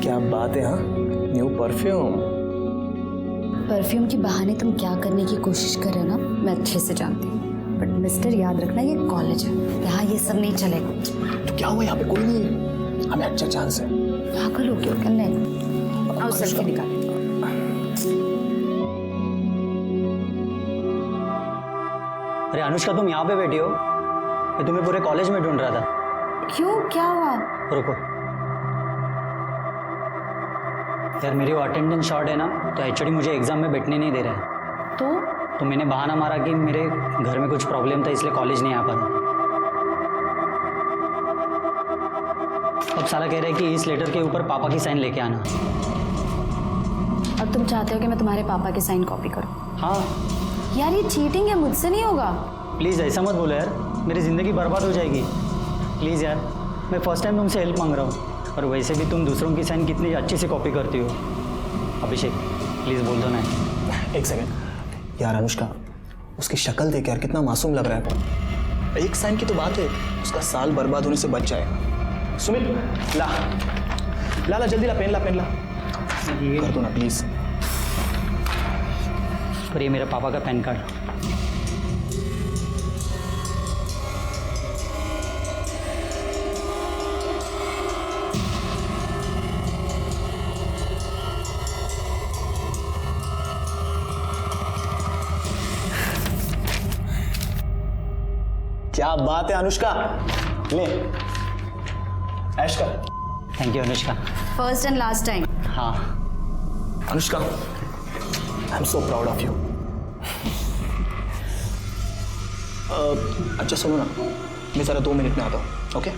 क्या बात है। हाँ, न्यू परफ्यूम। परफ्यूम के बहाने तुम क्या करने की कोशिश कर रहे हो ना, मैं अच्छे से जानती हूँ। बट मिस्टर, याद रखना ये कॉलेज है, यहाँ ये सब नहीं चलेगा। तो क्या हुआ, यहाँ पे कोई नहीं है, हमें अच्छा चांस है। पागल हो क्यों करने? आओ सेल्फी निकाल। अरे अनुष्का, तुम यहाँ पे बैठी हो? मैं तुम्हें पूरे कॉलेज में ढूंढ रहा था। क्यों, क्या हुआ? रुको यार, मेरी वो अटेंडेंस शॉर्ट है ना, तो एचओडी मुझे एग्जाम में बैठने नहीं दे रहा है। तो मैंने बहाना मारा कि मेरे घर में कुछ प्रॉब्लम था, इसलिए कॉलेज नहीं आ पाया। अब साला कह रहा है कि इस लेटर के ऊपर पापा की साइन लेके आना। अब तुम चाहते हो कि मैं तुम्हारे पापा की साइन कॉपी करूं? हाँ यार ये चीटिंग है, मुझसे नहीं होगा। प्लीज़ ऐसा मत बोलो यार, मेरी ज़िंदगी बर्बाद हो जाएगी। प्लीज़ यार, मैं फर्स्ट टाइम तुमसे हेल्प मांग रहा हूँ, और वैसे भी तुम दूसरों की साइन कितनी अच्छी से कॉपी करती हो। अभिषेक प्लीज़ बोल दो ना। एक सेकंड यार, अनुष्का उसकी शक्ल देख यार, कितना मासूम लग रहा है। एक साइन की तो बात है, उसका साल बर्बाद होने से बच जाएगा। सुमित ला ला ला, जल्दी ला, पेन ला, पेन ला, कर दो ना प्लीज। और ये मेरे पापा का पैन कार्ड। क्या बात है अनुष्का, ले ऐश कर। Thank you Anushka. First and last time. हाँ Anushka, I am so proud of you. अच्छा सुनो ना, मैं जरा 2 मिनट में आता हूँ, ओके?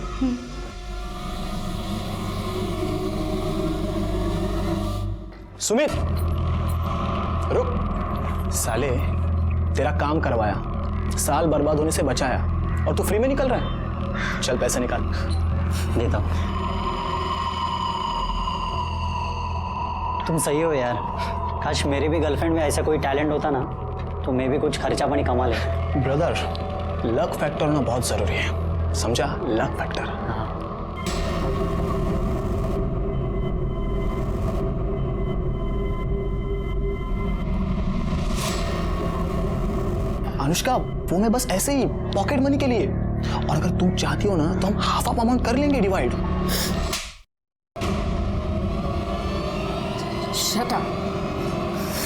सुमित रुक, साले तेरा काम करवाया, साल बर्बाद होने से बचाया, और तू फ्री में निकल रहा है। चल पैसे निकाल। देता हूँ। तुम सही हो यार, काश मेरी भी गर्लफ्रेंड में ऐसा कोई टैलेंट होता ना, तो मैं भी कुछ खर्चा पानी कमा ले। ब्रदर, लक फैक्टर होना बहुत जरूरी है, समझा? Luck factor. हाँ अनुष्का, वो मैं बस ऐसे ही पॉकेट मनी के लिए, और अगर तुम चाहती हो ना तो हम हाफ ऑफ अमाउंट कर लेंगे डिवाइड। शट अप,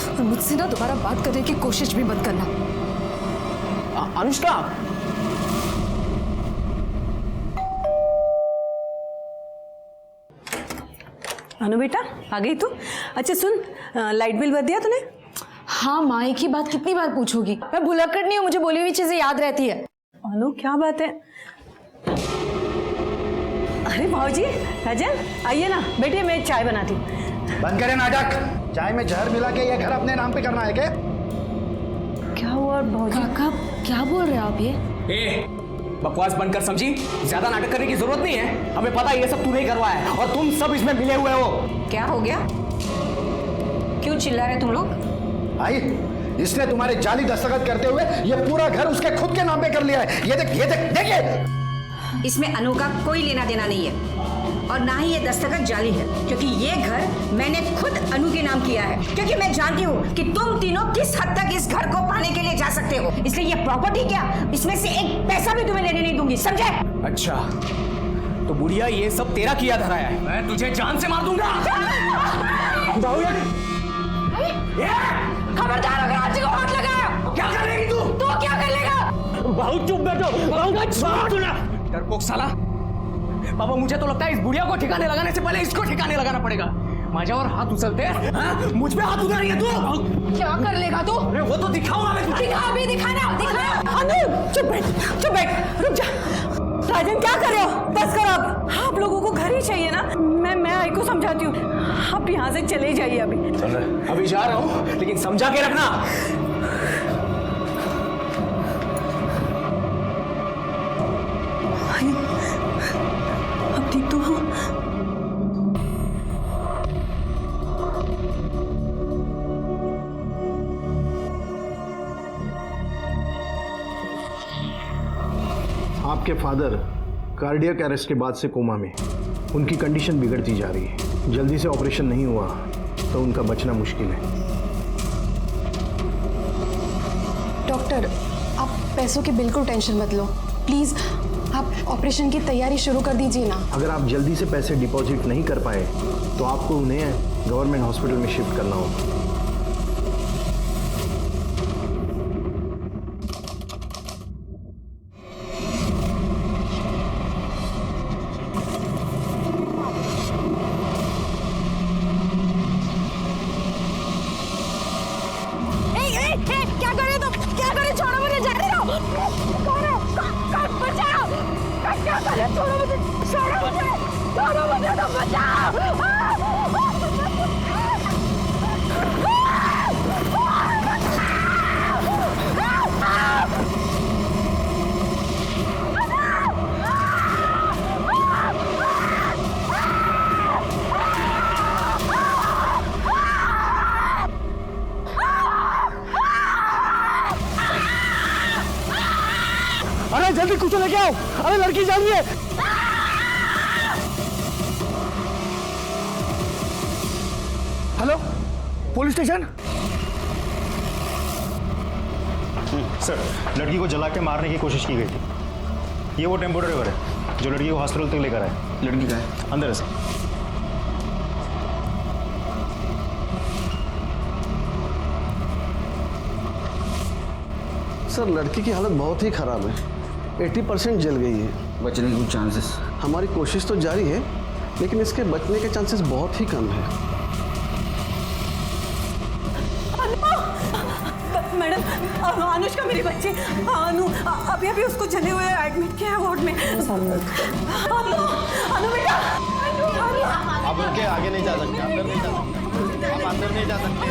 और मुझसे ना दोबारा बात करने की कोशिश भी मत करना। अनुष्का, अनु बेटा, आ गई तू? अच्छा सुन, लाइट बिल भर दिया तूने? हाँ माँ, एक ही बात कितनी बार पूछोगी? मैं भुलक्कड़ नहीं हूँ, मुझे बोली हुई चीजें याद रहती है। अनु क्या बात है? अरे भाऊजी, राजन आइए ना, बैठिए, मैं चाय बनाती हूँ। बंद करें नाटक। चाय में जहर मिला के ये घर अपने नाम पे करना है क्या? क्या हुआ भाऊजी? काका क्या बोल रहे हो आप ये? बकवास बंद कर, समझी? ज्यादा नाटक करने की जरूरत नहीं है, हमें पता है ये सब तूने ही करवाया है, और तुम सब इसमें मिले हुए हो। क्या हो गया? क्यों चिल्ला रहे तुम लोग? भाई, इसने तुम्हारे जाली दस्तखत करते हुए ये पूरा घर उसके खुद के नाम पे कर लिया है। ये देख, ये देख, देखिए। इसमें अनु का कोई लेना देना नहीं है, और ना ही ये दस्तखत जाली है, क्योंकि ये घर मैंने खुद अनु के नाम किया है, क्योंकि मैं जानती हूँ कि तुम तीनों किस हद तक इस घर को पाने के लिए जा सकते हो। इसलिए ये प्रॉपर्टी क्या, इसमें से एक पैसा भी तुम्हें लेने नहीं दूंगी, समझे? अच्छा, तो बुढ़िया ये सब तेरा किया धराया है, मैं तुझे जान से मार दूंगा। खबरदार, अगर आज को हाथ लगाया क्या करेगी तू? तो क्या कर लेगा? बहुत चुप बैठो, डरपोक साला। पापा, मुझे तो लगता है इस बुढ़िया को ठिकाने लगाने से पहले इसको ठिकाने लगाना पड़ेगा। माझ्यावर हाथ उछलते हैं, मुझ पे हाथ उठा रही है तू। क्या कर लेगा तू? अरे वो तो दिखाऊंगा मैं तुझे। दिखा, अभी दिखाना, दिखा। अनु चुप बैठ, चुप बैठ, रुक जा। राजन क्या कर रहे हो? बस करो अब। आप लोगों को घर ही चाहिए ना? मैं आई को समझाती हूँ, आप यहाँ से चले जाइए अभी। अभी जा रहा हूँ, लेकिन समझा के रखना। अब ठीक तो हाँ? आपके फादर कार्डियक अरेस्ट के बाद से कोमा में। उनकी कंडीशन बिगड़ती जा रही है। जल्दी से ऑपरेशन नहीं हुआ तो उनका बचना मुश्किल है। डॉक्टर, आप पैसों की बिल्कुल टेंशन मत लो। प्लीज़ आप ऑपरेशन की तैयारी शुरू कर दीजिए ना। अगर आप जल्दी से पैसे डिपॉजिट नहीं कर पाए तो आपको उन्हें गवर्नमेंट हॉस्पिटल में शिफ्ट करना होगा। क्या करे तुम? क्या करे? छोड़ो मुझे, जाने दो। बचाओ! क्या करे? छोड़ो मुझे, तो बचाओ! अरे जल्दी कुछ लेके आओ, अरे लड़की जा रही है। Hello, police station. सर, लड़की को जला के मारने की कोशिश की गई थी। ये वो टेम्पो ड्राइवर है जो लड़की को हॉस्पिटल तक लेकर आया। लड़की का है अंदर है सर। सर, लड़की की हालत बहुत ही खराब है। 80% जल गई है। बचने के कुछ चांसेस? हमारी कोशिश तो जारी है, लेकिन इसके बचने के चांसेस बहुत ही कम है। मैडम, अनुष्का मेरी बच्ची अनु अभी अभी उसको जले हुए एडमिट किया है वार्ड में। अनु बेटा, आप उनके आगे नहीं जा सकते, अंदर नहीं जा सकते, आप अंदर नहीं जा सकते।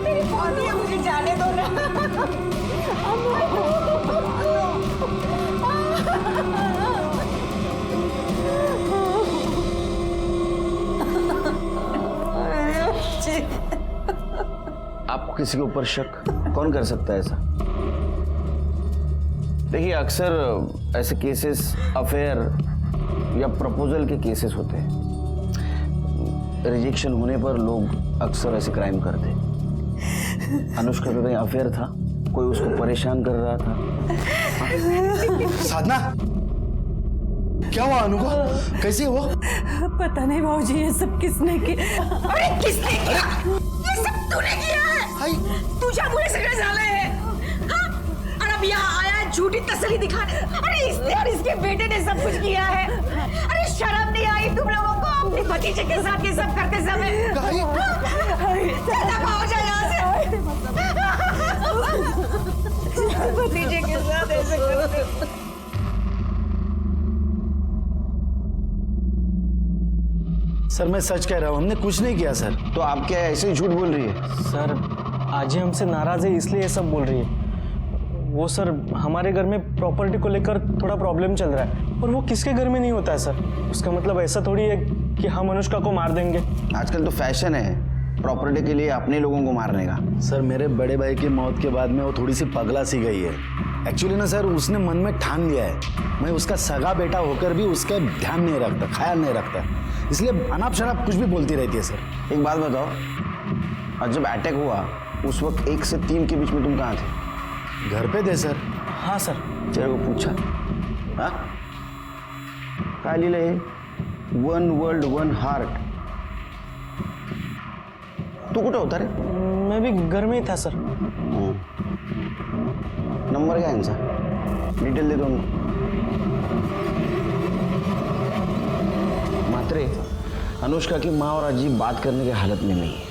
मेरी बॉडी है, मुझे जाने दो ना। आपको किसी के ऊपर शक कौन कर सकता है ऐसा? देखिए, अक्सर ऐसे केसेस अफेयर या प्रपोजल के केसेस होते हैं। रिजेक्शन होने पर लोग अक्सर ऐसे क्राइम करते हैं। अनुष्का का कहीं अफेयर था, कोई उसको परेशान कर रहा था। साधना, क्या हुआ अनु को? कैसे हुआ? पता नहीं भाऊजी, ये सब किसने किया? अरे किसने किया? ये सब तूने किया है। तू जामुने से साले है, हाँ? और अब यहाँ आया है झूठी तसल्ली दिखाने। अरे इसने और इसके बेटे ने सब कुछ किया है। अरे शर्म नहीं आई तुम लोगों को अपने भतीजे के साथ ये सब करते समय? चला भाऊजा यहाँ से। भतीजे के साथ ऐसे करते। सर, मैं सच कह रहा हूँ, हमने कुछ नहीं किया सर। तो आप क्या ऐसे ही झूठ बोल रही है? सर, आज ही हमसे नाराज है इसलिए ये सब बोल रही है। वो सर, हमारे घर में प्रॉपर्टी को लेकर थोड़ा प्रॉब्लम चल रहा है और वो किसके घर में नहीं होता है सर। उसका मतलब ऐसा थोड़ी है कि हम अनुष्का को मार देंगे। आजकल तो फैशन है प्रॉपर्टी के लिए अपने लोगों को मारने का। सर, मेरे बड़े भाई की मौत के बाद में वो थोड़ी सी पगला सी गई है। एक्चुअली ना सर, उसने मन में ठान लिया है मैं उसका सगा बेटा होकर भी उसका ध्यान नहीं रखता, ख्याल नहीं रखता, इसलिए अनाप शनाप कुछ भी बोलती रहती है सर। एक बात बताओ, और जब अटैक हुआ उस वक्त 1 से 3 के बीच में तुम कहाँ थे? घर पे थे सर। हाँ सर। तेरे को पूछा? हाँ, काय लिहिलं हे? 1 वर्ल्ड 1 हार्ट। तू कुठं होता रे? मैं भी घर में ही था सर। नंबर क्या है इनका? डिटेल दे दो उनको। मात्रे, अनुष्का की माँ और अजी बात करने की हालत में नहीं है।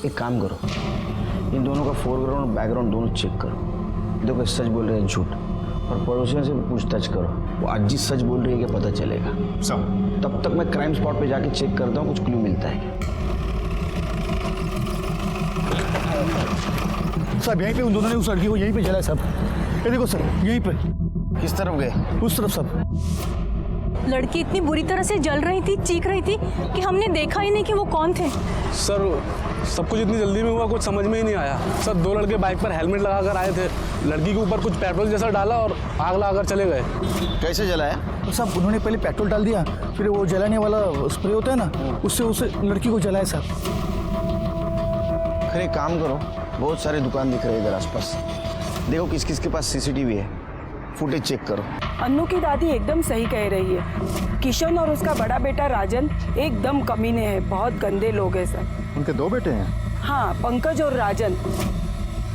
एक काम करो, इन दोनों का फोरग्राउंड और बैकग्राउंड दोनों चेक करो। देखो सच बोल रहे हैं झूठ, और पड़ोसियों से पूछताछ करो। वो अजी सच बोल रही है क्या पता चलेगा। सब तब तक मैं क्राइम स्पॉट पे जाके चेक करता हूँ, कुछ क्लू मिलता है क्या। साहब, यहीं पे उन दोनों ने उस लड़की को यहीं पे जलाया साहब। ये देखो सर, यहीं पे। किस तरफ गए? उस तरफ सब। लड़की इतनी बुरी तरह से जल रही थी, चीख रही थी कि हमने देखा ही नहीं कि वो कौन थे। सर सब कुछ इतनी जल्दी में हुआ, कुछ समझ में ही नहीं आया। सर 2 लड़के बाइक पर हेलमेट लगाकर आए थे, लड़की के ऊपर कुछ पेट्रोल जैसा डाला और आग लगाकर चले गए। कैसे जलाया? तो साहब उन्होंने पहले पेट्रोल डाल दिया, फिर वो जलाने वाला स्प्रे होता है ना, उससे उसे लड़की को जलाया साहब। फिर एक काम करो, बहुत सारे दुकान दिख रहे हैं इधर आसपास, देखो किस किस के पास सीसीटीवी है, फुटेज चेक करो। अन्नू की दादी एकदम सही कह रही है। किशन और उसका बड़ा बेटा राजन एकदम कमीने हैं, बहुत गंदे लोग हैं सर। उनके 2 बेटे हैं? हाँ, पंकज और राजन।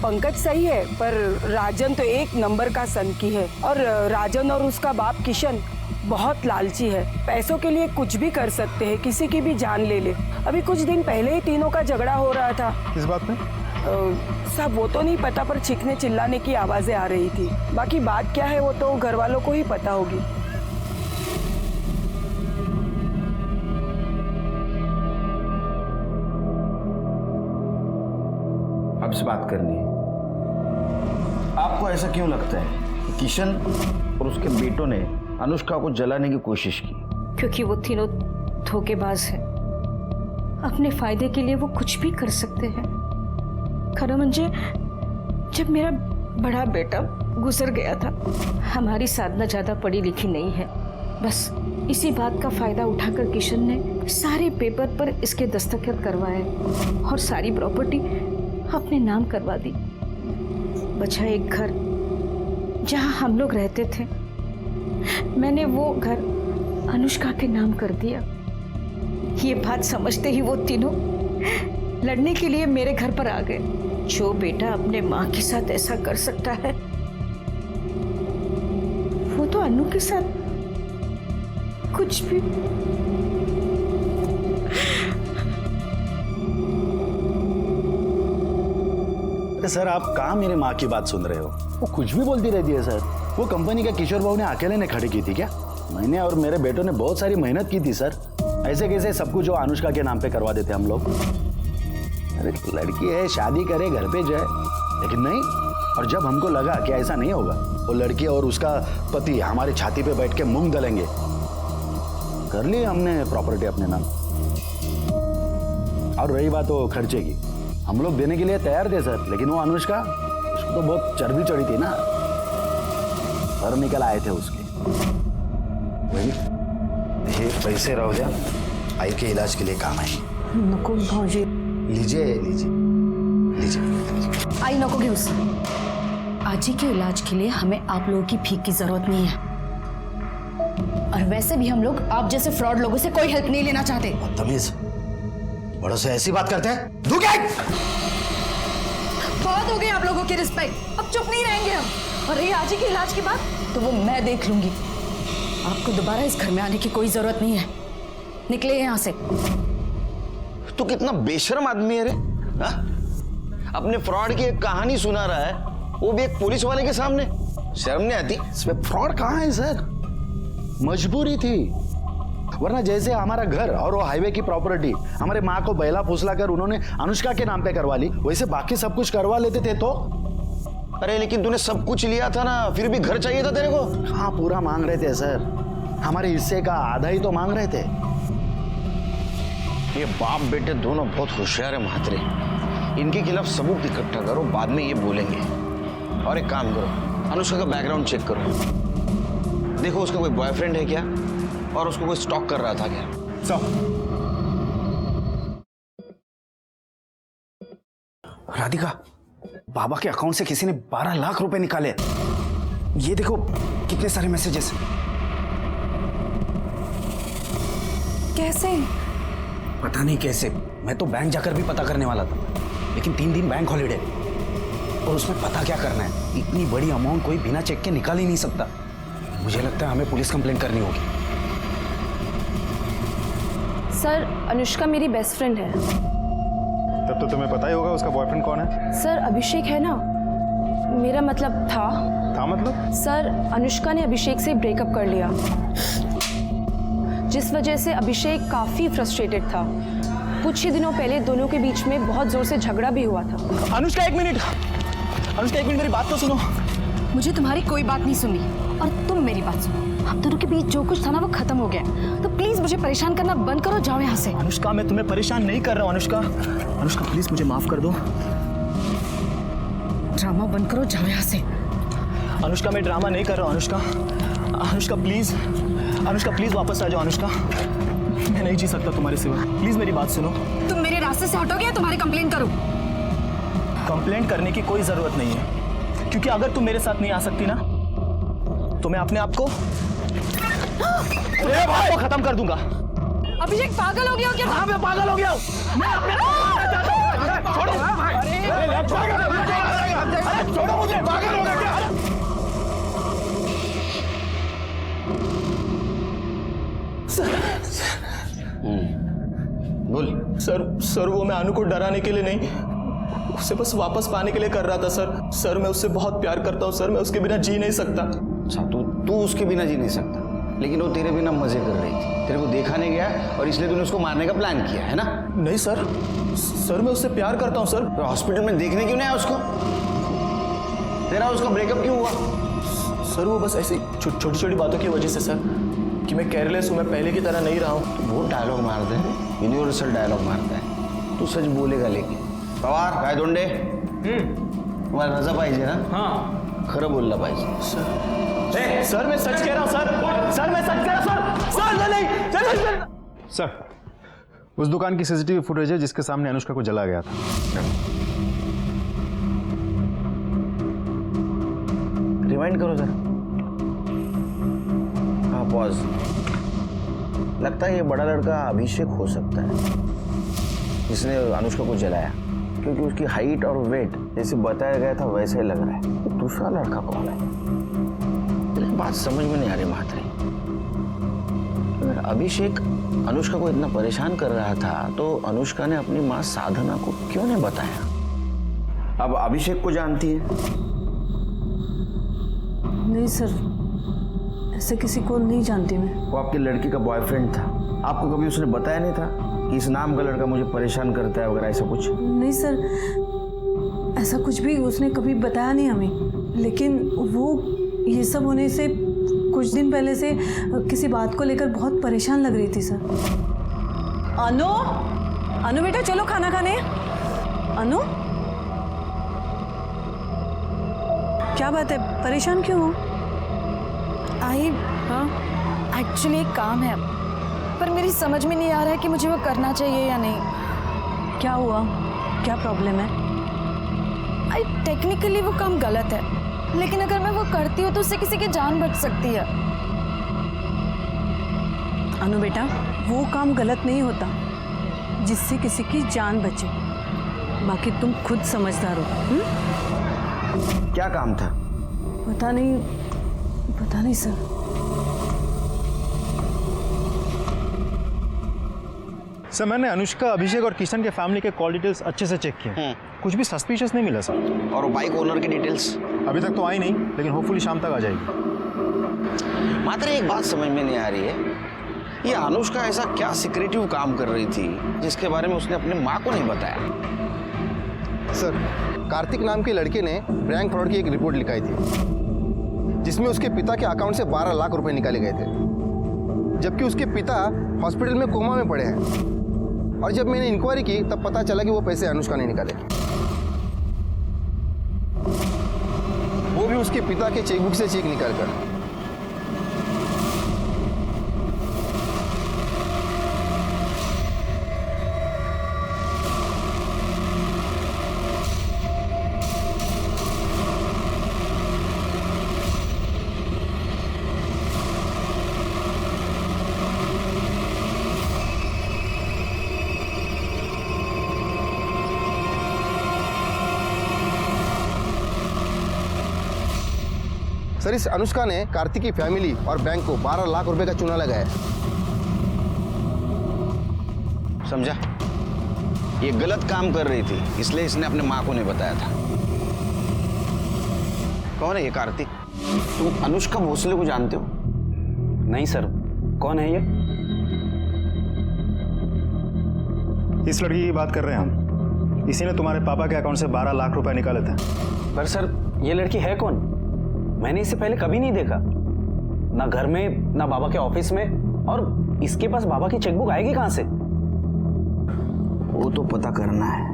पंकज सही है पर राजन तो 1 नंबर का सनकी है। और राजन और उसका बाप किशन बहुत लालची है, पैसों के लिए कुछ भी कर सकते हैं, किसी की भी जान ले ले। अभी कुछ दिन पहले ही तीनों का झगड़ा हो रहा था। किस बात में? सब वो तो नहीं पता, पर चीखने चिल्लाने की आवाजें आ रही थी। बाकी बात क्या है वो तो घर वालों को ही पता होगी। आपसे बात करनी है। आपको ऐसा क्यों लगता है कि किशन और उसके बेटों ने अनुष्का को जलाने की कोशिश की? क्योंकि वो तीनों धोखेबाज हैं। अपने फायदे के लिए वो कुछ भी कर सकते हैं। खरा मंजे, जब मेरा बड़ा बेटा गुजर गया था, हमारी साधना ज्यादा पढ़ी लिखी नहीं है, बस इसी बात का फायदा उठाकर किशन ने सारे पेपर पर इसके दस्तखत करवाए और सारी प्रॉपर्टी अपने नाम करवा दी। बचा एक घर जहां हम लोग रहते थे, मैंने वो घर अनुष्का के नाम कर दिया। ये बात समझते ही वो तीनों लड़ने के लिए मेरे घर पर आ गए। जो बेटा अपने माँ के साथ ऐसा कर सकता है, वो तो अन्नू के साथ कुछ भी। सर आप कहाँ मेरी माँ की बात सुन रहे हो? वो कुछ भी बोलती रहती है सर। वो कंपनी का किशोर बाबू ने अकेले ने खड़ी की थी क्या? मैंने और मेरे बेटों ने बहुत सारी मेहनत की थी सर। ऐसे कैसे सब कुछ जो अनुष्का के नाम पे करवा देते हम लोग? अरे लड़की है, शादी करे, घर पे जाए, लेकिन नहीं। और जब हमको लगा कि ऐसा नहीं होगा, वो लड़की और उसका पति हमारी छाती पे बैठ के मूंग दलेंगे, कर ली हमने प्रॉपर्टी अपने नाम। और रही बात वो खर्चे की, हम लोग देने के लिए तैयार थे सर, लेकिन वो अनुष्का, उसको तो बहुत चर्बी चढ़ी थी ना, सर निकल आए थे उसके। वही ये पैसे रहो जा, आई के इलाज के लिए काम आए। नको भाऊजी, लीजिए लीजिए लीजिए। आई नको घे उससे। आजी के इलाज के लिए हमें आप लोगों की भीख की जरूरत नहीं है, और वैसे भी हम लोग आप जैसे फ्रॉड लोगों से कोई हेल्प नहीं लेना चाहते। बदतमीज, बड़ों से ऐसी बात करते हैं? बहुत हो गई आप लोगों की रिस्पेक्ट, अब चुप नहीं रहेंगे हम। और रही आजी के इलाज की बात, तो वो मैं देख लूंगी। आपको दोबारा इस घर में आने की कोई जरूरत नहीं है, निकले यहाँ से। तो कितना बेशर्म आदमी है रे, हा? अपने फ्रॉड की एक कहानी सुना रहा है, वो भी एक पुलिस वाले के सामने। शर्म नहीं आती? इसमें फ्रॉड कहाँ है सर? मजबूरी थी, वरना जैसे हमारा घर और वो हाईवे की प्रॉपर्टी हमारे माँ को बैला फुसला कर उन्होंने अनुष्का के नाम पे करवा ली, वैसे बाकी सब कुछ करवा लेते थे तो। अरे लेकिन तूने सब कुछ लिया था ना, फिर भी घर चाहिए था तेरे को। हाँ पूरा मांग रहे थे सर, हमारे हिस्से का आधा ही तो मांग रहे थे। ये बाप बेटे दोनों बहुत होशियार है महात्रे, इनके खिलाफ सबूत इकट्ठा करो, बाद में ये बोलेंगे। और एक काम करो, अनुष्का का बैकग्राउंड चेक करो, देखो उसका कोई बॉयफ्रेंड है क्या, और उसको कोई स्टॉक कर रहा था क्या। राधिका, बाबा के अकाउंट से किसी ने 12 लाख रुपए निकाले। ये देखो कितने सारे मैसेजेस। कैसे? पता नहीं कैसे, मैं तो बैंक जाकर भी पता करने वाला था, लेकिन 3 दिन बैंक हॉलिडे, और उसमें पता क्या करना है? इतनी बड़ी अमाउंट कोई बिना चेक के निकाल ही नहीं सकता। मुझे लगता है हमें पुलिस कंप्लेंट करनी होगी। सर, अनुष्का मेरी बेस्ट फ्रेंड है। तब तो तुम्हें पता ही होगा उसका बॉयफ्रेंड कौन है। सर, अभिषेक है ना, मेरा मतलब था मतलब? सर, अनुष्का ने अभिषेक से ब्रेकअप कर लिया, जिस वजह से अभिषेक काफी फ्रस्ट्रेटेड था। कुछ ही दिनों पहले दोनों के बीच में बहुत जोर से झगड़ा भी हुआ था। अनुष्का एक मिनट, अनुष्का एक मिनट मेरी बात तो सुनो। मुझे तुम्हारी कोई बात नहीं सुननी, और तुम मेरी बात सुनो। आप दोनों के बीच जो कुछ था ना वो खत्म हो गया, तो प्लीज मुझे परेशान करना बंद करो, जाओ यहाँ से। अनुष्का, मैं तुम्हें परेशान नहीं कर रहा हूँ। अनुष्का, अनुष्का प्लीज मुझे माफ कर दो। ड्रामा बंद करो, जाओ यहाँ से। अनुष्का, मैं ड्रामा नहीं कर रहा हूँ। अनुष्का, अनुष्का प्लीज, अनुष्का प्लीज वापस आ जाओ। अनुष्का, मैं नहीं जी सकता तुम्हारे सिवा, प्लीज मेरी बात सुनो। तुम मेरे रास्ते से हटोगे या तुम्हारी कंप्लेंट करूं? कंप्लेंट करने की कोई जरूरत नहीं है, क्योंकि अगर तुम मेरे साथ नहीं आ सकती ना तो मैं अपने आप को खत्म कर दूंगा। अभिषेक पागल हो गया हो क्या? हाँ, मैं पागल हो गया हूँ। मैं अपने छोड़ो मुझे, पागल हो गया क्या? बोल। सर वो मैं अनु को डराने के लिए नहीं, उसे बस वापस पाने के लिए कर रहा था सर। मैं उससे बहुत प्यार करता हूँ सर, मैं उसके बिना जी नहीं सकता। अच्छा, तू उसके बिना जी नहीं सकता, लेकिन वो तेरे बिना मजे कर रही थी, तेरे को देखा नहीं गया और इसलिए तूने उसको मारने का प्लान किया है ना? नहीं सर मैं उससे प्यार करता हूँ सर। तो हॉस्पिटल में देखने क्यों नहीं आया उसको? तेरा उसका ब्रेकअप क्यों हुआ? सर वो बस ऐसी छोटी छोटी बातों की वजह से सर, कि मैं केयरलेस हूँ, मैं पहले की तरह नहीं रहा हूँ। तो बहुत डायलॉग मारते हैं, यूनिवर्सल डायलॉग मारता है। तू सच बोलेगा लेकिन। पवार काय दोंडे, तुम्हाला रजा पाहिजे ना? हाँ, खरं बोलला पाहिजे। सर मैं सच कह रहा हूँ सर मैं सच कह रहा हूँ सर नहीं। सर, उस दुकान की सीसीटीवी फुटेज है जिसके सामने अनुष्का को जला गया था। रिवाइंड करो जरा। हाँ, पॉज। लगता है ये बड़ा लड़का अभिषेक हो सकता है जिसने अनुष्का को जलाया, क्योंकि उसकी हाइट और वेट जैसे बताया गया था वैसे ही लग रहा है। तो दूसरा लड़का कौन है? लेकिन बात समझ में नहीं आ रही महात्री। अगर अभिषेक अनुष्का को इतना परेशान कर रहा था तो अनुष्का ने अपनी माँ साधना को क्यों नहीं बताया? अब अभिषेक को जानती है? नहीं सर, ऐसे किसी को नहीं जानती मैं। वो आपकी लड़की का बॉयफ्रेंड था, आपको कभी उसने बताया नहीं था कि इस नाम का लड़का मुझे परेशान करता है वगैरह ऐसा कुछ? नहीं सर, ऐसा कुछ भी उसने कभी बताया नहीं हमें। लेकिन वो ये सब होने से कुछ दिन पहले से किसी बात को लेकर बहुत परेशान लग रही थी सर। अनु बेटा चलो खाना खाने। अनु, क्या बात है, परेशान क्यों हो? आई हाँ, एक्चुअली एक काम है, पर मेरी समझ में नहीं आ रहा है कि मुझे वो करना चाहिए या नहीं। क्या हुआ, क्या प्रॉब्लम है? आई टेक्निकली वो काम गलत है, लेकिन अगर मैं वो करती हूँ तो उससे किसी की जान बच सकती है। अनु बेटा, वो काम गलत नहीं होता जिससे किसी की जान बचे। बाकी तुम खुद समझदार हो। क्या काम था? पता नहीं सर। सर, मैंने अनुष्का, अभिषेक और किशन के फैमिली के कॉल डिटेल्स अच्छे से चेक किए, कुछ भी सस्पिशियस नहीं मिला सर। और बाइक ओनर की डिटेल्स? अभी तक तो आई नहीं, लेकिन होपफुली शाम तक आ जाएगी। मात्र एक बात समझ में नहीं आ रही है, ये अनुष्का ऐसा क्या सिक्रेटिव काम कर रही थी जिसके बारे में उसने अपने माँ को नहीं बताया? सर, कार्तिक नाम के लड़के ने बैंक फ्रॉड की एक रिपोर्ट लिखाई थी जिसमें उसके पिता के अकाउंट से 12 लाख रुपए निकाले गए थे, जबकि उसके पिता हॉस्पिटल में कोमा में पड़े हैं। और जब मैंने इंक्वायरी की तब पता चला कि वो पैसे अनुष्का ने निकाले, वो भी उसके पिता के चेकबुक से चेक निकालकर। सर, इस अनुष्का ने कार्तिक की फैमिली और बैंक को 12 लाख रुपए का चूना लगाया। समझा? ये गलत काम कर रही थी, इसलिए इसने अपने माँ को नहीं बताया था। कौन है ये कार्तिक? तुम अनुष्का भोसले को जानते हो? नहीं सर, कौन है ये? इस लड़की की बात कर रहे हैं हम। इसी ने तुम्हारे पापा के अकाउंट से 12 लाख रुपए निकाले थे। पर सर, ये लड़की है कौन? मैंने इसे पहले कभी नहीं देखा। ना घर में, ना बाबा के ऑफिस में, और इसके पास बाबा की चेकबुक आएगी कहां से? वो तो पता करना है।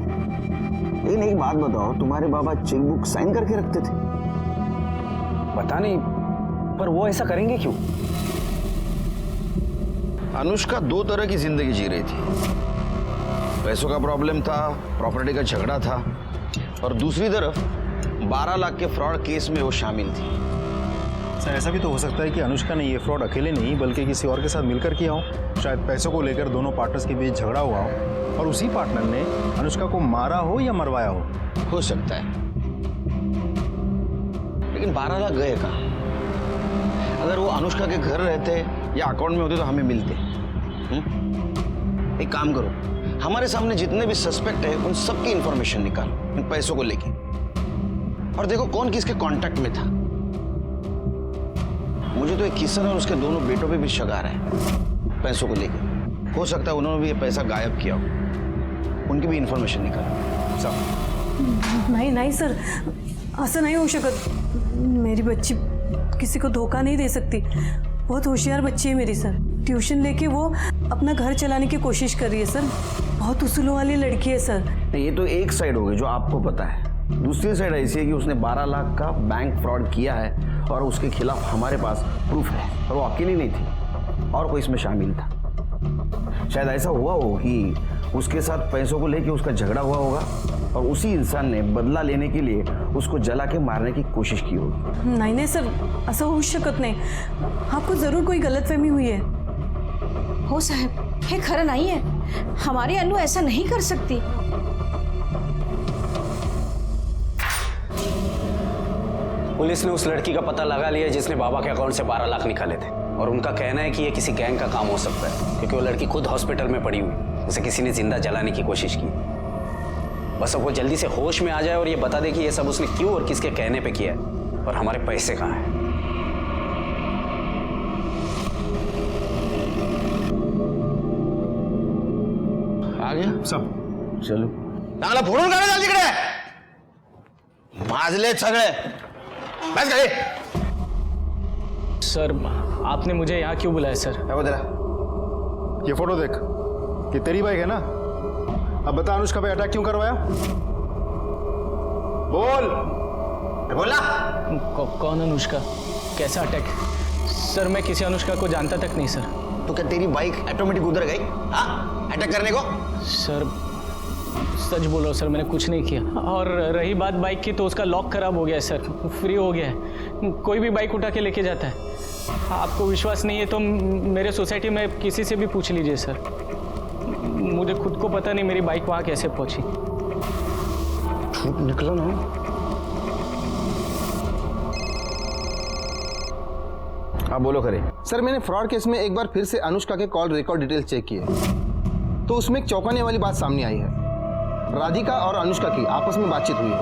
लेकिन एक बात बताओ, तुम्हारे बाबा चेकबुक साइन करके रखते थे? पता नहीं, पर वो ऐसा करेंगे क्यों? अनुष्का दो तरह की जिंदगी जी रही थी। पैसों का प्रॉब्लम था, प्रॉपर्टी का झगड़ा था, और दूसरी तरफ 12 लाख के फ्रॉड केस में वो शामिल थी। सर ऐसा भी तो हो सकता है कि अनुष्का ने ये फ्रॉड अकेले नहीं बल्कि किसी और के साथ मिलकर किया हो। शायद पैसों को लेकर दोनों पार्टनर्स के बीच झगड़ा हुआ हो और उसी पार्टनर ने अनुष्का को मारा हो या मरवाया हो सकता है। लेकिन 12 लाख गए कहाँ? अगर वो अनुष्का के घर रहते या अकाउंट में होते तो हमें मिलते। एक काम करो, हमारे सामने जितने भी सस्पेक्ट है उन सबकी इंफॉर्मेशन निकालो इन पैसों को लेके, और देखो कौन किसके कांटेक्ट में था। मुझे तो एक किशन और उसके दोनों बेटों पे भी शक आ रहा है पैसों को लेके। हो सकता है उन्होंने भी ये पैसा गायब किया हो, उनकी भी इंफॉर्मेशन निकालो। सब नहीं सर, असं नहीं हो शकत। मेरी बच्ची किसी को धोखा नहीं दे सकती। बहुत होशियार बच्ची है मेरी सर। ट्यूशन लेके वो अपना घर चलाने की कोशिश कर रही है सर। बहुत उसूलों वाली लड़की है सर। ये तो एक साइड हो गई जो आपको पता है। दूसरी साइड ऐसी है कि उसने 12 लाख का बैंक फ्रॉड किया है और उसके खिलाफ हमारे पास प्रूफ है, और वो अकेली नहीं थी, और कोई इसमें शामिल था। शायद ऐसा हुआ हो कि उसके साथ पैसों को लेके उसका झगड़ा हुआ होगा और उसी इंसान ने बदला लेने के लिए उसको जला के मारने की कोशिश की होगी। नहीं सर, असं होऊ शकत नाही। आपको जरूर कोई गलतफहमी हुई है। हो साहब, हे खरं नहीं है। हमारी अनु ऐसा नहीं कर सकती। पुलिस ने उस लड़की का पता लगा लिया जिसने बाबा के अकाउंट से 12 लाख निकाले थे, और उनका कहना है कि ये किसी गैंग का काम हो सकता है, क्योंकि वो लड़की खुद हॉस्पिटल में पड़ी हुई, उसे किसी ने जिंदा जलाने की कोशिश की। बस अब वो जल्दी से होश में आ जाए और ये बता दे कि ये सब उसने क्यों और किसके कहने पे किया है, और हमारे पैसे कहाँ हैं। आ गया सब? चलो चांगला फोडून काढा चाल तिकडे, माजले सगळे। बस गए। सर आपने मुझे यहाँ क्यों बुलाया सर? क्या बता? ये फोटो देख, ये तेरी बाइक है ना? अब बता अनुष्का पे अटैक क्यों करवाया? बोल। बोला। कौन अनुष्का? कैसा अटैक? सर मैं किसी अनुष्का को जानता तक नहीं सर। तो क्या तेरी बाइक ऑटोमेटिक उधर गई अटैक करने को? सर सच बोल रहा हूँ सर, मैंने कुछ नहीं किया। और रही बात बाइक की, तो उसका लॉक खराब हो गया है सर, फ्री हो गया है। कोई भी बाइक उठा के लेके जाता है। आपको विश्वास नहीं है तो मेरे सोसाइटी में किसी से भी पूछ लीजिए सर। मुझे खुद को पता नहीं मेरी बाइक वहाँ कैसे पहुँची। झूठ निकला ना। हाँ बोलो करे। सर मैंने फ्रॉड केस में एक बार फिर से अनुष्का के कॉल रिकॉर्ड डिटेल चेक किए, तो उसमें एक चौंकाने वाली बात सामने आई है। राधिका और अनुष्का की आपस में बातचीत हुई है।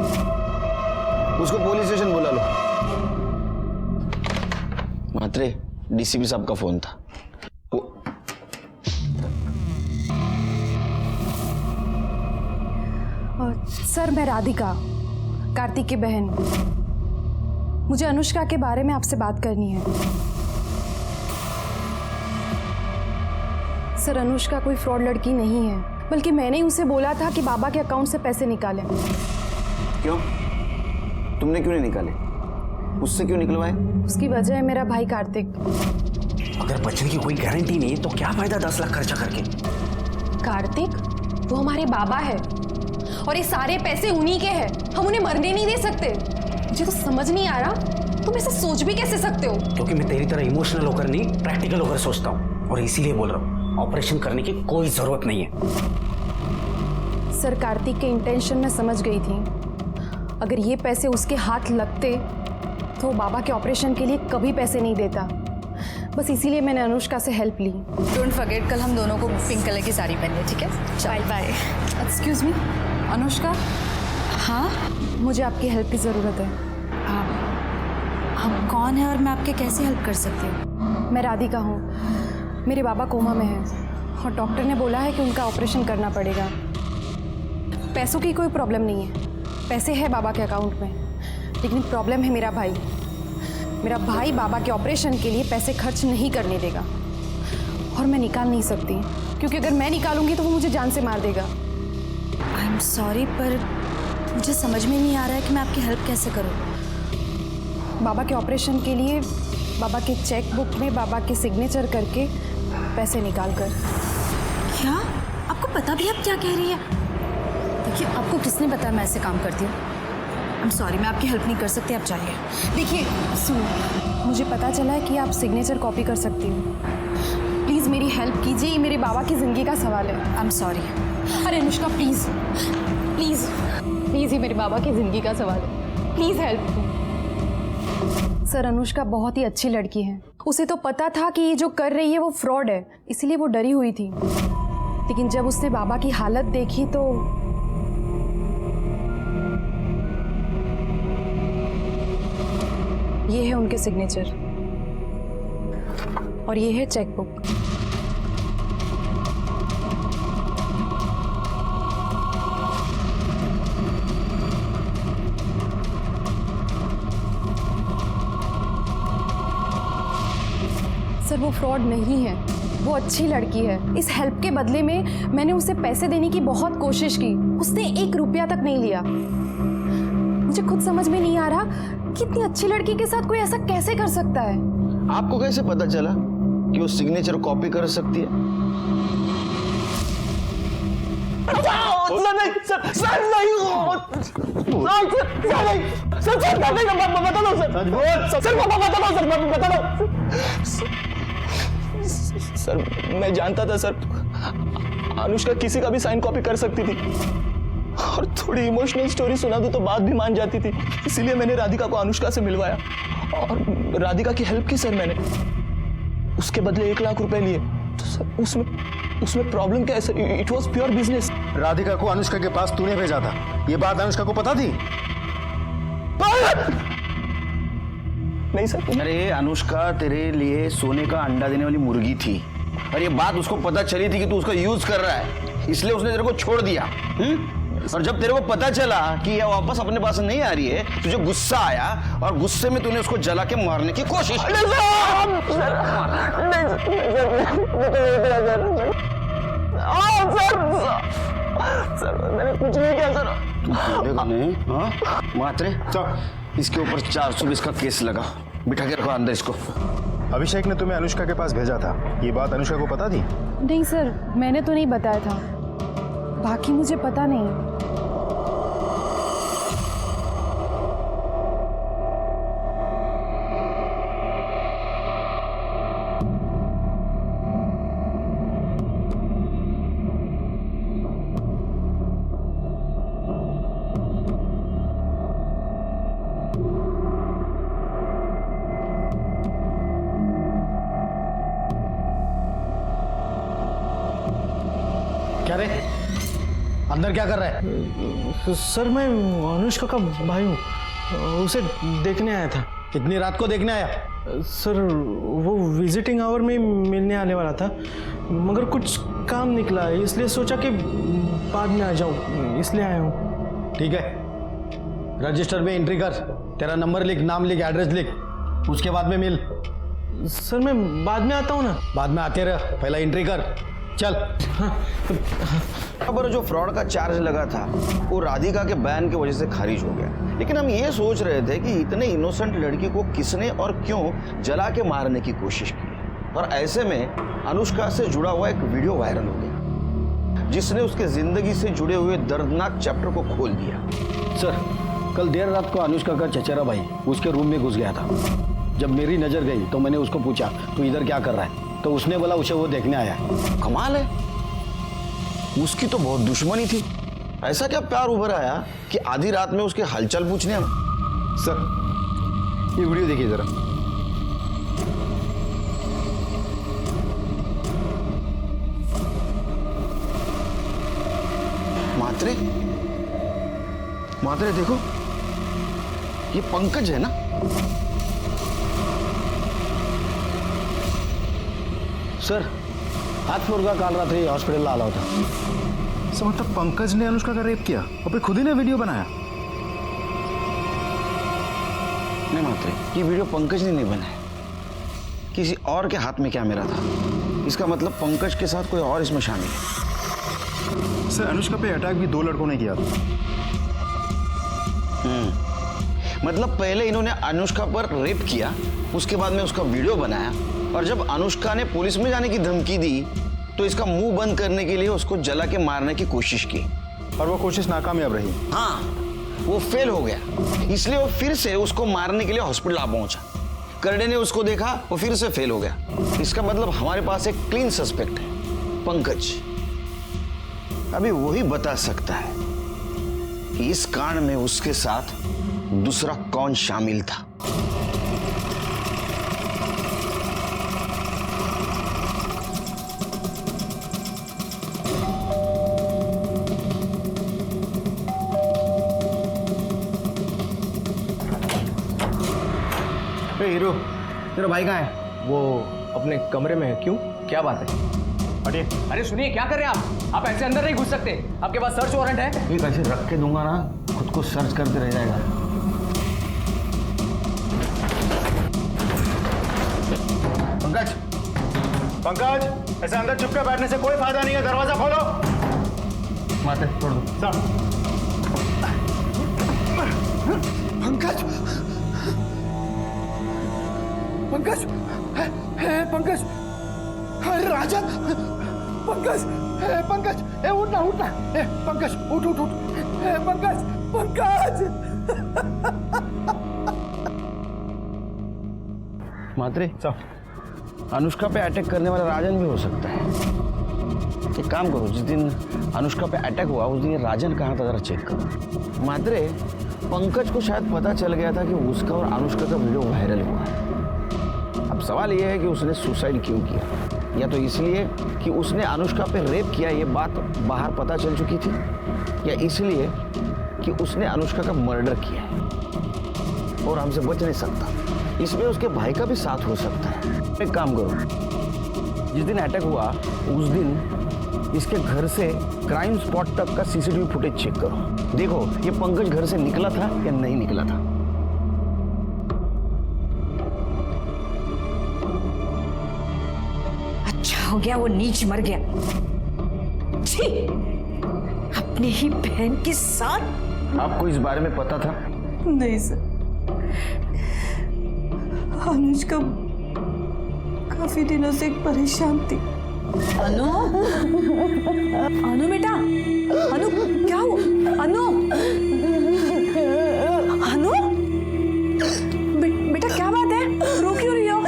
उसको पुलिस स्टेशन बुला लो। मात्रे डीसीपी साहब का फोन था। सर मैं राधिका, कार्तिक की बहन। मुझे अनुष्का के बारे में आपसे बात करनी है। सर अनुष्का कोई फ्रॉड लड़की नहीं है, बल्कि मैंने उसे बोला था कि बाबा के अकाउंट से पैसे निकालें। क्यों? तुमने क्यों नहीं निकाले? उससे क्यों निकलवाए? उसकी वजह है मेरा भाई कार्तिक। अगर बचने की कोई गारंटी नहीं है तो क्या फायदा 10 लाख खर्चा करके? कार्तिक वो हमारे बाबा है और ये सारे पैसे उन्हीं के हैं। हम उन्हें मरने नहीं दे सकते। मुझे तो समझ नहीं आ रहा तुम ऐसा सोच भी कैसे सकते हो? क्योंकि मैं तेरी तरह इमोशनल होकर नहीं, प्रैक्टिकल होकर सोचता हूँ, और इसीलिए बोल रहा हूँ ऑपरेशन करने की कोई जरूरत नहीं है। सर कार्तिक के इंटेंशन में समझ गई थी। अगर ये पैसे उसके हाथ लगते तो वो बाबा के ऑपरेशन के लिए कभी पैसे नहीं देता। बस इसीलिए मैंने अनुष्का से हेल्प ली। डोंट फॉरगेट कल हम दोनों को पिंक कलर की साड़ी पहनी है, ठीक है? Bye bye. Excuse me Anushka. हाँ मुझे आपकी हेल्प की ज़रूरत है। आप कौन है और मैं आपके कैसे हेल्प कर सकती हूँ? मैं राधिका हूँ। मेरे बाबा कोमा में हैं और डॉक्टर ने बोला है कि उनका ऑपरेशन करना पड़ेगा। पैसों की कोई प्रॉब्लम नहीं है, पैसे है बाबा के अकाउंट में, लेकिन प्रॉब्लम है मेरा भाई। मेरा भाई बाबा के ऑपरेशन के लिए पैसे खर्च नहीं करने देगा, और मैं निकाल नहीं सकती क्योंकि अगर मैं निकालूंगी तो वो मुझे जान से मार देगा। आई एम सॉरी, पर मुझे समझ में नहीं आ रहा है कि मैं आपकी हेल्प कैसे करूं। बाबा के ऑपरेशन के लिए बाबा के चेक बुक में बाबा के सिग्नेचर करके पैसे निकाल कर। क्या आपको पता भी आप क्या कह रही है? देखिए, आपको किसने बताया मैं ऐसे काम करती हूँ? आई एम सॉरी, मैं आपकी हेल्प नहीं कर सकती, आप जाइए। देखिए सुनो, मुझे पता चला है कि आप सिग्नेचर कॉपी कर सकती हो। प्लीज़ मेरी हेल्प कीजिए, ये मेरे बाबा की ज़िंदगी का सवाल है। I am sorry. अरे अनुष्का प्लीज़ प्लीज़ प्लीज़, ये मेरे बाबा की ज़िंदगी का सवाल है, प्लीज़ हेल्प। सर, अनुष्का बहुत ही अच्छी लड़की है। उसे तो पता था कि ये जो कर रही है वो फ्रॉड है, इसीलिए वो डरी हुई थी। लेकिन जब उसने बाबा की हालत देखी तो ये है उनके सिग्नेचर और ये है चेक बुक। सर, वो फ्रॉड नहीं है, वो अच्छी लड़की है। इस हेल्प के बदले में मैंने उसे पैसे देने की बहुत कोशिश की, उसने 1 रुपया तक नहीं लिया। मुझे खुद समझ में नहीं आ रहा कि इतनी अच्छी लड़की के साथ कोई ऐसा कैसे कर सकता है। आपको कैसे पता चला कि वो सिग्नेचर कॉपी कर सकती है? सर, मैं जानता था सर, अनुष्का किसी का भी साइन कॉपी कर सकती थी, और थोड़ी इमोशनल स्टोरी सुना दो तो बात भी मान जाती थी। इसीलिए मैंने राधिका को अनुष्का से मिलवाया और राधिका की हेल्प की सर मैंने। उसके बदले 1 लाख रुपए लिए। तो सर उसमें प्रॉब्लम क्या है sir? It was pure business. Radhika को अनुष्का के पास तूने भेजा था, ये बात अनुष्का को पता थी? नहीं सर। अरे अनुष्का तेरे लिए सोने का अंडा देने वाली मुर्गी थी, और ये बात उसको पता चली थी कि तू उसका यूज कर रहा है, इसलिए उसने तेरे को छोड़ दिया। और जब तेरे को पता चला कि ये वापस अपने पास नहीं आ रही है, तुझे गुस्सा आया और गुस्से में तूने उसको जला के मारने की कोशिश की। सर, मैंने कुछ नहीं किया सर। तू बोलेगा नहीं? हाँ मात्रे, इसके ऊपर 420 का केस लगा। बिठा के रखो अंदर इसको। अभिषेक ने तुम्हें अनुष्का के पास भेजा था, ये बात अनुष्का को पता थी? नहीं सर, मैंने तो नहीं बताया था, बाकी मुझे पता नहीं। क्या रे, अंदर क्या कर रहा है? सर, मैं अनुष्का का भाई हूँ, उसे देखने आया था। इतनी रात को देखने आया? सर, वो विजिटिंग आवर में मिलने आने वाला था, मगर कुछ काम निकला, इसलिए सोचा कि बाद में आ जाऊँ, इसलिए आया हूँ। ठीक है, रजिस्टर में एंट्री कर, तेरा नंबर लिख, नाम लिख, एड्रेस लिख, उसके बाद में मिल। सर, मैं बाद में आता हूँ ना। बाद में आते रह, पहला एंट्री कर, चल। पर जो फ्रॉड का चार्ज लगा था वो राधिका के बयान की वजह से खारिज हो गया, लेकिन हम ये सोच रहे थे कि इतने इनोसेंट लड़की को किसने और क्यों जला के मारने की कोशिश की। और ऐसे में अनुष्का से जुड़ा हुआ एक वीडियो वायरल हो गया, जिसने उसके जिंदगी से जुड़े हुए दर्दनाक चैप्टर को खोल दिया। सर, कल देर रात को अनुष्का का चचेरा भाई उसके रूम में घुस गया था। जब मेरी नजर गई तो मैंने उसको पूछा, तू इधर क्या कर रहा है? तो उसने बोला उसे वो देखने आया है। कमाल है, उसकी तो बहुत दुश्मनी थी, ऐसा क्या प्यार उभर आया कि आधी रात में उसके हालचाल पूछने हम। सर, ये वीडियो देखिए जरा। मात्रे, मात्रे देखो, ये पंकज है ना? सर, हाथ मुर्गा काल रात्रि हॉस्पिटल आला होता। सो मतलब पंकज ने अनुष्का का रेप किया और फिर खुद ही ने वीडियो बनाया? नहीं मात्रे, ये वीडियो पंकज ने नहीं बनाया, किसी और के हाथ में कैमरा था। इसका मतलब पंकज के साथ कोई और इसमें शामिल है। सर अनुष्का पे अटैक भी 2 लड़कों ने किया था। मतलब पहले इन्होंने अनुष्का पर रेप किया, उसके बाद में उसका वीडियो बनाया, और जब अनुष्का ने पुलिस में जाने की धमकी दी तो इसका मुंह बंद करने के लिए उसको जला के मारने की कोशिश की, और वो कोशिश नाकामयाब रही। हाँ, वो फेल हो गया, इसलिए वो फिर से उसको मारने के लिए हॉस्पिटल आ पहुंचा। करडे ने उसको देखा, वो फिर से फेल हो गया। इसका मतलब हमारे पास एक क्लीन सस्पेक्ट है, पंकज। अभी वही बता सकता है कि इस कांड में उसके साथ दूसरा कौन शामिल था। हीरो, तेरा भाई कहाँ है? वो अपने कमरे में है। क्यों, क्या बात है? हटिए। अरे सुनिए, क्या कर रहे हैं आप ऐसे अंदर नहीं घुस सकते। आपके पास सर्च वारंट है। ये कैसे रख के दूंगा ना, खुद को सर्च करते रह जाएगा। पंकज, पंकज, ऐसे अंदर चुपके बैठने से कोई फायदा नहीं है, दरवाजा खोलो। माते छोड़ दो। पंकज, पंकज, पंकज, अरे राजन, पंकज, पंकज, उठना उठना, पंकज उठ उठ उठ, पंकज, पंकज। मात्रे, अनुष्का पे अटैक करने वाला राजन भी हो सकता है। एक काम करो, जिस दिन अनुष्का पे अटैक हुआ उस दिन ये राजन कहाँ था जरा चेक करो। मात्रे, पंकज को शायद पता चल गया था कि उसका और अनुष्का का वीडियो वायरल हुआ है। अब सवाल यह है कि उसने सुसाइड क्यों किया, या तो इसलिए कि उसने अनुष्का पे रेप किया, ये बात बाहर पता चल चुकी थी, या इसलिए कि उसने अनुष्का का मर्डर किया है और हमसे बच नहीं सकता। इसमें उसके भाई का भी साथ हो सकता है। एक काम करो, जिस दिन अटैक हुआ उस दिन इसके घर से क्राइम स्पॉट तक का सीसीटीवी फुटेज चेक करो। देखो ये पंकज घर से निकला था या नहीं निकला था। अच्छा हो गया वो नीच मर गया। छी, अपनी ही बहन के साथ। आपको इस बारे में पता था? नहीं सर, अनुष्का काफी दिनों से परेशान थी। अनु, अनु बेटा, अनु क्या हुआ? अनु, अनु, बेटा क्या बात है? रो क्यों रही हो?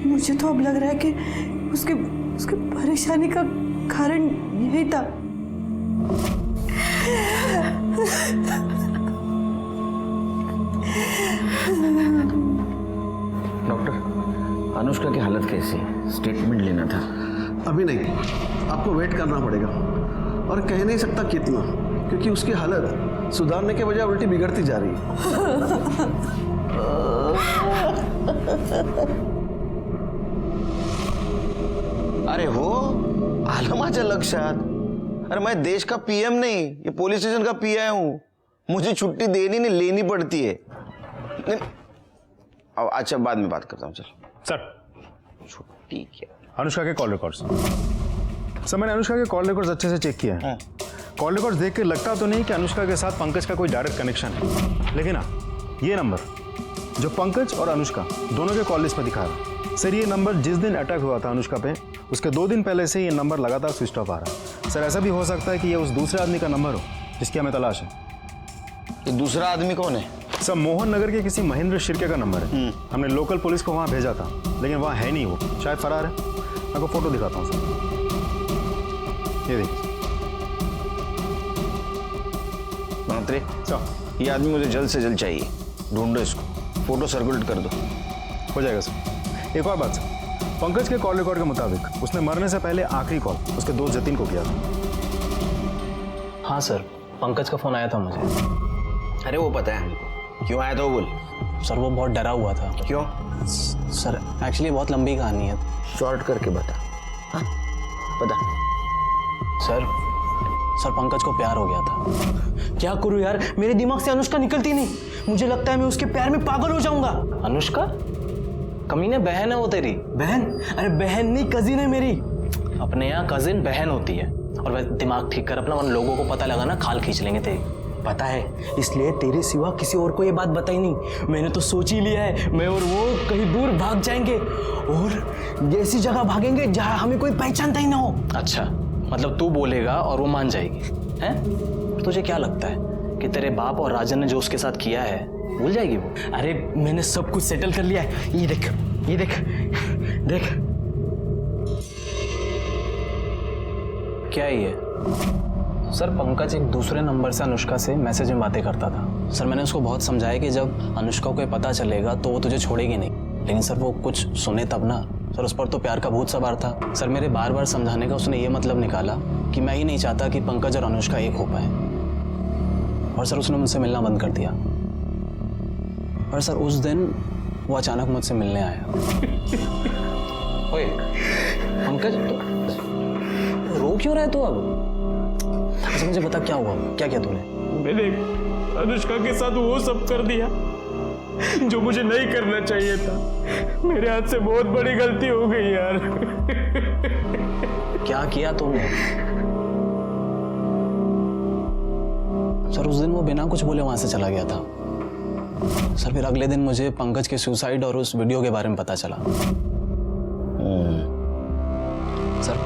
मुझे तो अब लग रहा है कि उसके परेशानी का कारण यही था। डॉक्टर, अनुष्का की हालत कैसी है? स्टेटमेंट लेना था। अभी नहीं, आपको वेट करना पड़ेगा, और कह नहीं सकता कितना, क्योंकि उसकी हालत सुधारने के बजाय उल्टी बिगड़ती जा रही है। अरे हो, आलं माझ्या लक्षात। अरे मैं देश का पीएम नहीं, ये पुलिस स्टेशन का पीआई हूँ। मुझे छुट्टी देनी नहीं लेनी पड़ती है। अब अच्छा बाद में बात करता हूँ। चल सर, छुट्टी क्या? अनुष्का के कॉल रिकॉर्ड्स। सर मैंने अनुष्का के कॉल रिकॉर्ड्स अच्छे से चेक किए हैं। कॉल रिकॉर्ड्स देख के लगता तो नहीं कि अनुष्का के साथ पंकज का कोई डायरेक्ट कनेक्शन है, लेकिन हाँ ये नंबर जो पंकज और अनुष्का दोनों के कॉल लिस्ट पर दिखा रहा है, सर ये नंबर जिस दिन अटैक हुआ था अनुष्का पे उसके 2 दिन पहले से ये नंबर लगातार स्विच ऑफ आ रहा है। सर ऐसा भी हो सकता है कि ये उस दूसरे आदमी का नंबर हो जिसकी हमें तलाश है। ये दूसरा आदमी कौन है? सर मोहन नगर के किसी महेंद्र शिर्के का नंबर है। हमने लोकल पुलिस को वहाँ भेजा था, लेकिन वहाँ है नहीं, वो शायद फरार है। आपको फोटो दिखाता हूँ सर, ये देखिए। मंत्री, ये आदमी मुझे जल्द से जल्द चाहिए, ढूंढो इसको, फोटो सर्कुलेट कर दो। हो जाएगा सर। एक और बात सर, पंकज के कॉल रिकॉर्ड के मुताबिक उसने मरने से पहले आखिरी कॉल उसके दोस्त जतिन को किया था। हाँ सर, पंकज का फोन आया था मुझे। अरे वो पता है हमको, क्यों आया था वो बोल। सर वो बहुत डरा हुआ था। क्यों? सर एक्चुअली बहुत लंबी कहानी है। शॉर्ट करके बता। हाँ बता। सर पंकज को प्यार हो गया था। क्या करूं यार, मेरे दिमाग से अनुष्का निकलती नहीं। मुझे लगता है मैं उसके प्यार में पागल हो जाऊंगा। अनुष्का कमीने बहन है वो तेरी। बहन? अरे बहन नहीं, कजिन है मेरी। अपने यहाँ कजिन बहन होती है। और वैसे दिमाग ठीक कर अपना, वरना लोगों को पता लगा ना खाल खींच लेंगे तेरी। पता है, इसलिए तेरे सिवा किसी और को ये बात बताई नहीं। मैंने तो सोच ही लिया है, मैं और वो कहीं दूर भाग जाएंगे और ऐसी जगह भागेंगे जहां हमें कोई पहचानता ही ना हो। अच्छा, मतलब तू बोलेगा और वो मान जाएगी हैं? तुझे क्या लगता है कि तेरे बाप और राजन ने जो उसके साथ किया है भूल जाएगी वो? अरे मैंने सब कुछ सेटल कर लिया है। ये देख, ये देख, देख। क्या है ये? सर पंकज एक दूसरे नंबर से अनुष्का से मैसेज में बातें करता था। सर मैंने उसको बहुत समझाया कि जब अनुष्का को ये पता चलेगा तो वो तुझे छोड़ेगी नहीं, लेकिन सर वो कुछ सुने तब ना। सर उस पर तो प्यार का भूत सवार था। सर मेरे बार बार समझाने का उसने ये मतलब निकाला कि मैं ही नहीं चाहता कि पंकज और अनुष्का एक हो पाए, और सर उसने मुझसे मिलना बंद कर दिया। और सर उस दिन वो अचानक मुझसे मिलने आया। ओए पंकज, रो क्यों रहा है तू अब? अच्छा मुझे बता क्या हुआ, क्या किया तूने? मैंने अनुष्का के साथ वो सब कर दिया जो मुझे नहीं करना चाहिए था। मेरे हाथ से बहुत बड़ी गलती हो गई यार। क्या किया तूने? सर उस दिन वो बिना कुछ बोले वहां से चला गया था। सर फिर अगले दिन मुझे पंकज के सुसाइड और उस वीडियो के बारे में पता चला। सर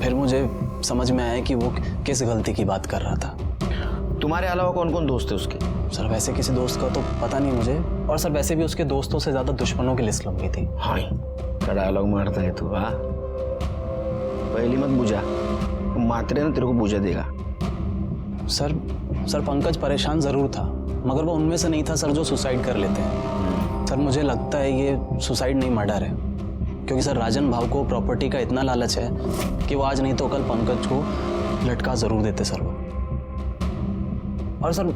फिर मुझे समझ में आया कि वो किस गलती की बात कर रहा था। तुम्हारे अलावा कौन कौन दोस्त है उसके? सर वैसे किसी दोस्त का तो पता नहीं मुझे, और सर वैसे भी उसके दोस्तों से ज्यादा दुश्मनों की लिस्ट लंबी थी। हाँ क्या डायलॉग मारता है तू? हाँ पहली मत बुझा, मात्रे ना तेरे को बुझा देगा। सर पंकज परेशान जरूर था, मगर वो उनमें से नहीं था सर जो सुसाइड कर लेते हैं। सर मुझे लगता है ये सुसाइड नहीं मर्डर है, क्योंकि सर राजन भाव को प्रॉपर्टी का इतना लालच है कि वो आज नहीं तो कल पंकज को लटका जरूर देते सर वो। और सर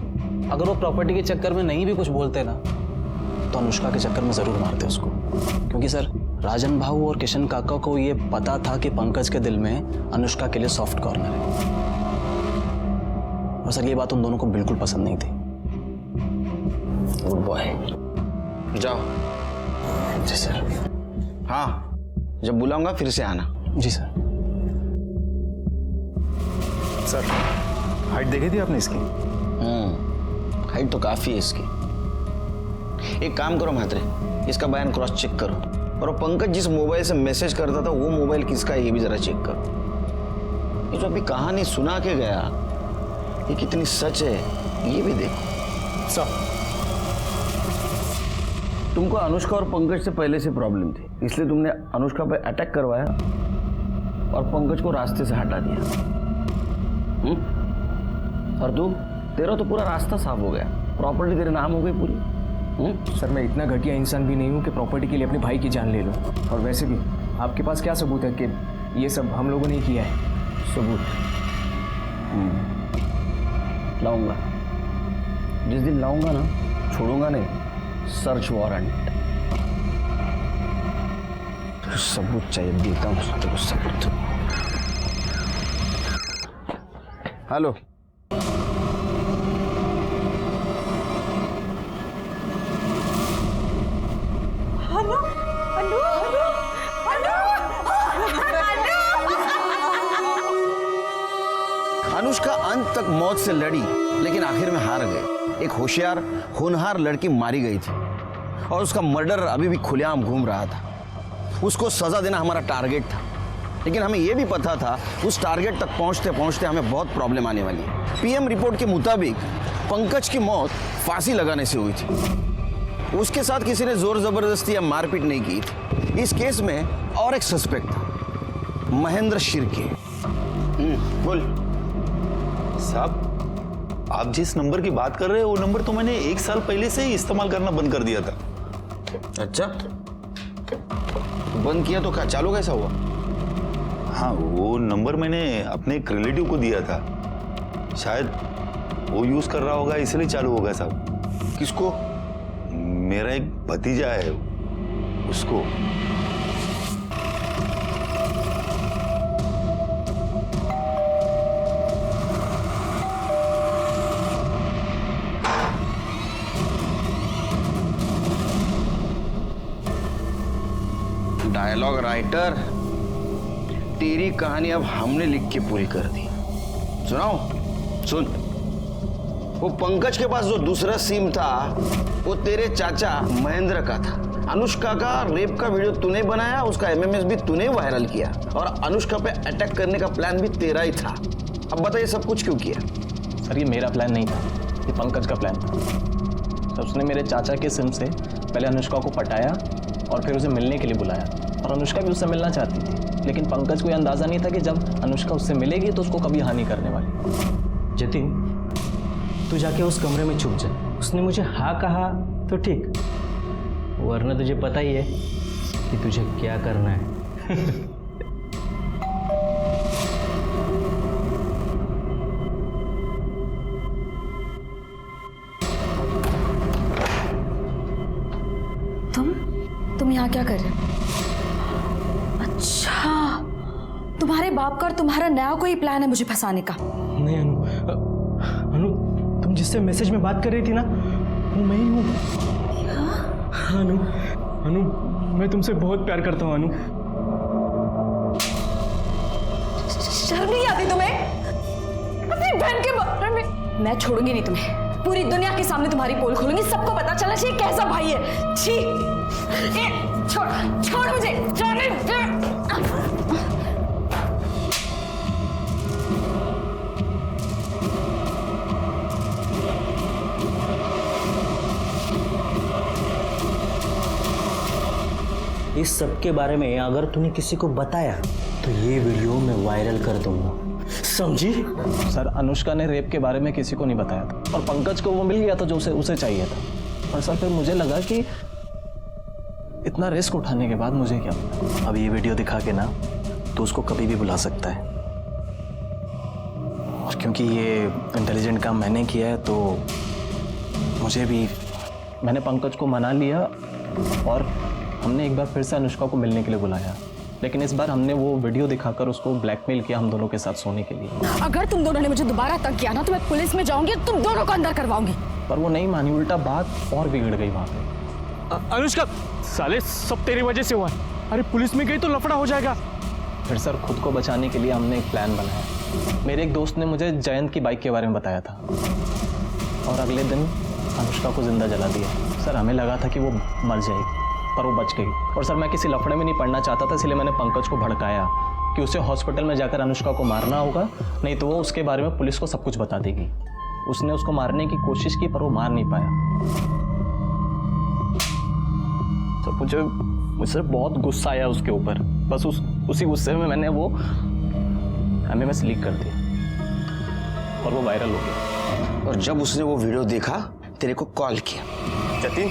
अगर वो प्रॉपर्टी के चक्कर में नहीं भी कुछ बोलते ना तो अनुष्का के चक्कर में जरूर मारते उसको, क्योंकि सर राजन भाव और किशन काका को ये पता था कि पंकज के दिल में अनुष्का के लिए सॉफ्ट कॉर्नर है, और सर ये बात उन दोनों को बिल्कुल पसंद नहीं थी। गुड बॉय, जाओ। जी सर। हाँ जब बुलाऊंगा फिर से आना। जी सर। सर हाइट देखी थी आपने इसकी? हाइट तो काफी है इसकी। एक काम करो म्हात्रे, इसका बयान क्रॉस चेक करो, और वो पंकज जिस मोबाइल से मैसेज करता था वो मोबाइल किसका है ये भी जरा चेक करो। ये जो अभी कहानी सुना के गया ये कितनी सच है ये भी देखो। सर तुमको अनुष्का और पंकज से पहले से प्रॉब्लम थी, इसलिए तुमने अनुष्का पे अटैक करवाया और पंकज को रास्ते से हटा दिया। और तू, तेरा तो पूरा रास्ता साफ हो गया, प्रॉपर्टी तेरे नाम हो गई पूरी। सर मैं इतना घटिया इंसान भी नहीं हूँ कि प्रॉपर्टी के लिए अपने भाई की जान ले लूँ, और वैसे भी आपके पास क्या सबूत है कि ये सब हम लोगों ने किया है? सबूत लाऊंगा, जिस दिन लाऊंगा ना छोड़ूंगा नहीं, सर्च वारंट। सबूत चाहिए, देता हूँ तेरे को सबूत। हेलो अनुष्का अंत तक मौत से लड़ी, लेकिन आखिर में हार गई। एक होशियार होनहार लड़की मारी गई थी और उसका मर्डर अभी भी खुलेआम घूम रहा था। उसको सजा देना हमारा टारगेट था, लेकिन हमें यह भी पता था उस टारगेट तक पहुंचते पहुंचते हमें बहुत प्रॉब्लम आने वाली है। पीएम रिपोर्ट के मुताबिक पंकज की मौत फांसी लगाने से हुई थी। उसके साथ किसी ने जोर जबरदस्ती या मारपीट नहीं की थी। इस केस में और एक सस्पेक्ट था, महेंद्र शिर्के। बोल साहब, आप जिस नंबर की बात कर रहे हैं वो नंबर तो मैंने 1 साल पहले से ही इस्तेमाल करना बंद कर दिया था। अच्छा, बंद किया तो क्या चालू कैसा हुआ? हाँ, वो नंबर मैंने अपने एक रिलेटिव को दिया था, शायद वो यूज कर रहा होगा इसलिए चालू होगा साहब। किसको? मेरा एक भतीजा है, उसको। डायलॉग राइटर, तेरी कहानी अब हमने लिख के पूरी कर दी। सुनाओ, सुन। वो पंकज के पास जो दूसरा सिम था वो तेरे चाचा महेंद्र का था। अनुष्का का रेप का वीडियो तूने बनाया, उसका एमएमएस भी तूने वायरल किया और अनुष्का पे अटैक करने का प्लान भी तेरा ही था। अब बताइए सब कुछ क्यों किया? सर ये मेरा प्लान नहीं था, ये पंकज का प्लान था। तो उसने मेरे चाचा के सिम से पहले अनुष्का को पटाया और फिर उसे मिलने के लिए बुलाया और अनुष्का भी उससे मिलना चाहती थी, लेकिन पंकज को यह अंदाज़ा नहीं था कि जब अनुष्का उससे मिलेगी तो उसको कभी हानि करने वाली। जतिन, तू जाके उस कमरे में छुप जा। उसने मुझे हाँ कहा तो ठीक, वरना तुझे पता ही है कि तुझे क्या करना है। तुम यहाँ क्या कर रहे हो? अच्छा, तुम्हारे बाप का और तुम्हारा नया कोई प्लान है मुझे फंसाने का? नहीं अनु, तुम जिससे मैसेज में बात कर रही थी ना, वो मैं ही हूँ। हाँ अनु, मैं तुमसे बहुत प्यार करता हूँ अनु। शर्म नहीं आती तुम्हें? अपनी बहन के बारे में। मैं छोड़ूंगी नहीं तुम्हें, पूरी दुनिया के सामने तुम्हारी पोल खोलूंगी, सबको पता चलना चाहिए कैसा भाई है। छी, छोड़ मुझे, इस सब के बारे में अगर तूने किसी को बताया तो ये वीडियो मैं वायरल कर दूंगा, समझी? सर अनुष्का ने रेप के बारे में किसी को नहीं बताया था और पंकज को वो मिल गया था जो उसे चाहिए था। और सर फिर मुझे लगा कि इतना रिस्क उठाने के बाद मुझे क्या पता। अब ये वीडियो दिखा के ना तो उसको कभी भी बुला सकता है, और क्योंकि ये इंटेलिजेंट काम मैंने किया है तो मैंने पंकज को मना लिया और हमने एक बार फिर से अनुष्का को मिलने के लिए बुलाया, लेकिन इस बार हमने वो वीडियो दिखाकर उसको ब्लैकमेल किया हम दोनों के साथ सोने के लिए। अगर तुम दोनों ने मुझे दोबारा तंग किया ना तो मैं पुलिस में जाऊंगी और तुम दोनों को अंदर करवाऊंगी। पर वो नहीं मानी, उल्टा बात और बिगड़ गई वहां पे। अनुष्का, साले सब तेरी वजह से हुआ। अरे पुलिस में गई तो लफड़ा हो जाएगा। फिर सर खुद को बचाने के लिए हमने एक प्लान बनाया। मेरे एक दोस्त ने मुझे जयंत की बाइक के बारे में बताया था और अगले दिन अनुष्का को जिंदा जला दिया। सर हमें लगा था कि वो मर जाएगी पर वो बच गई। और सर मैं किसी लफड़े में नहीं पड़ना चाहता था, इसलिए मैंने पंकज को भड़काया कि उसे हॉस्पिटल में जाकर अनुष्का को मारना होगा, नहीं तो वो उसके बारे में पुलिस को सब कुछ बता देगी। उसने उसको मारने की कोशिश की पर वो मार नहीं पाया। तो मुझे बहुत गुस्सा आया उसके ऊपर। बस उसी गुस्से में मैंने वो एमएमएस लीक कर दिया और वो वायरल हो गया। और जब उसने वो वीडियो देखा तेरे को कॉल किया। जतिन,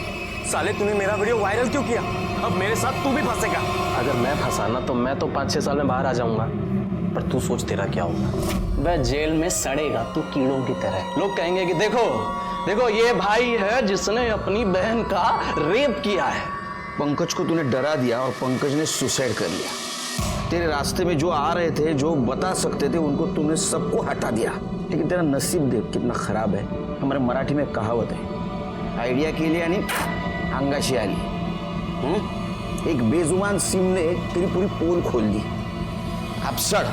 साले तूने मेरा वीडियो वायरल क्यों किया? अब मेरे साथ तू भी फंसेगा। अगर मैं फंसाना तो मैं तो 5-6 साल में बाहर आ जाऊंगा, पर तू सोच तेरा क्या होगा। वह जेल में सड़ेगा तू कीड़ों की तरह। लोग कहेंगे कि देखो ये भाई है जिसने अपनी बहन का रेप किया है। पंकज को तूने डरा दिया और पंकज ने सुसाइड कर लिया। तेरे रास्ते में जो आ रहे थे, जो बता सकते थे, उनको तूने सबको हटा दिया। लेकिन तेरा नसीब देख कितना खराब है। हमारे मराठी में कहावत है, आइडिया के लिए यानी अंगाशी आली। एक बेजुबान सिम ने तेरी पूरी पोल खोल दी। अब सड़।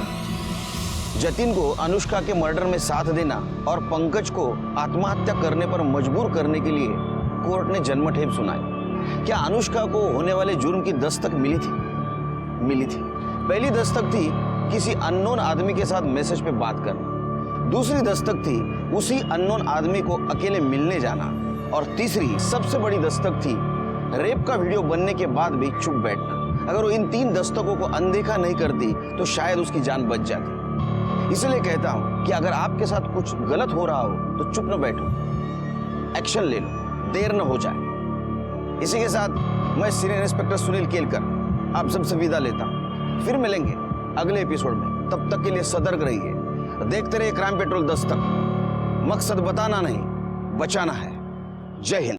जतिन को अनुष्का के मर्डर में साथ देना और पंकज को आत्महत्या करने पर मजबूर करने के लिए कोर्ट ने जन्मठेप सुनाई। क्या अनुष्का को होने वाले जुर्म की दस्तक मिली थी? मिली थी। पहली दस्तक थी किसी अननोन आदमी के साथ मैसेज पे बात करना, दूसरी दस्तक थी उसी अननोन आदमी को अकेले मिलने जाना, और तीसरी सबसे बड़ी दस्तक थी रेप का वीडियो बनने के बाद भी चुप बैठना। अगर वो इन 3 दस्तकों को अनदेखा नहीं करती तो शायद उसकी जान बच जाती। इसलिए कहता हूं कि अगर आपके साथ कुछ गलत हो रहा हो तो चुप न बैठो, एक्शन ले लो, देर न हो जाए। इसी के साथ मैं सीनियर इंस्पेक्टर सुनील केलकर आप सबसे विदा लेता हूं। फिर मिलेंगे अगले एपिसोड में। तब तक के लिए सतर्क रहिए, देखते रहिए क्राइम पेट्रोल दस्तक। मकसद बताना नहीं, बचाना है। जय हिंद।